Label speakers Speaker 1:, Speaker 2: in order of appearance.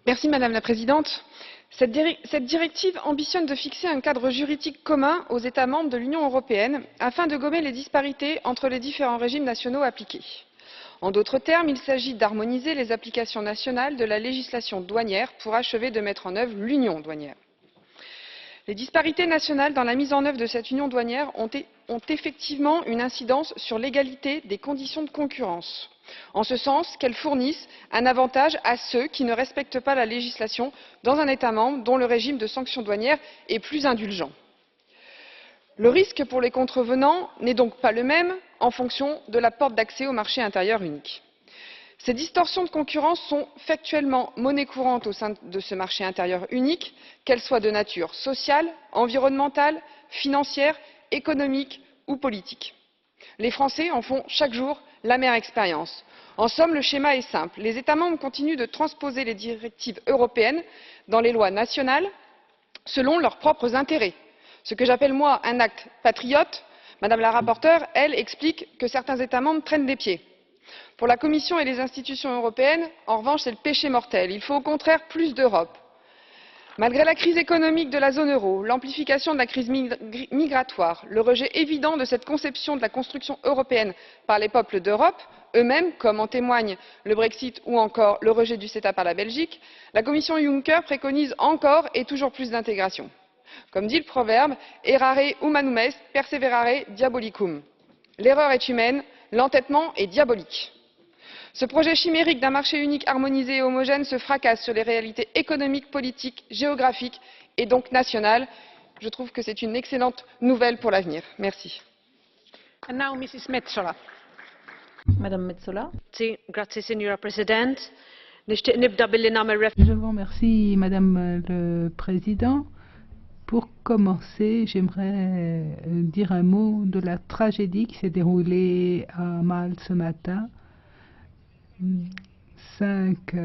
Speaker 1: Madame la Présidente. Cette directive ambitionne de fixer un cadre juridique commun aux États membres de l'Union européenne afin de gommer les disparités entre les différents régimes nationaux appliqués. En d'autres termes, il s'agit d'harmoniser les applications nationales de la législation douanière pour achever de mettre en œuvre l'union douanière. Les disparités nationales dans la mise en œuvre de cette union douanière ont effectivement une incidence sur l'égalité des conditions de concurrence, en ce sens qu'elles fournissent un avantage à ceux qui ne respectent pas la législation dans un État membre dont le régime de sanctions douanières est plus indulgent. Le risque pour les contrevenants n'est donc pas le même en fonction de la porte d'accès au marché intérieur unique. Ces distorsions de concurrence sont factuellement monnaie courante au sein de ce marché intérieur unique, qu'elles soient de nature sociale, environnementale, financière, économique ou politique. Les Français en font chaque jour l'amère expérience. En somme, le schéma est simple. Les États membres continuent de transposer les directives européennes dans les lois nationales selon leurs propres intérêts. Ce que j'appelle, moi, un acte patriote. Madame la rapporteure, elle, explique que certains États membres traînent des pieds. Pour la Commission et les institutions européennes, en revanche, c'est le péché mortel. Il faut au contraire plus d'Europe. Malgré la crise économique de la zone euro, l'amplification de la crise migratoire, le rejet évident de cette conception de la construction européenne par les peuples d'Europe eux-mêmes, comme en témoigne le Brexit ou encore le rejet du CETA par la Belgique, la Commission Juncker préconise encore et toujours plus d'intégration. Comme dit le proverbe, errare humanum est, perseverare diabolicum. L'erreur est humaine, l'entêtement est diabolique. Ce projet chimérique d'un marché unique harmonisé et homogène se fracasse sur les réalités économiques, politiques, géographiques et donc nationales. Je trouve que c'est une excellente nouvelle pour l'avenir. Merci.
Speaker 2: Madame Metsola.
Speaker 3: Signora President.
Speaker 4: Je vous remercie, Madame le Président. Pour commencer, j'aimerais dire un mot de la tragédie qui s'est déroulée à Malte ce matin. 5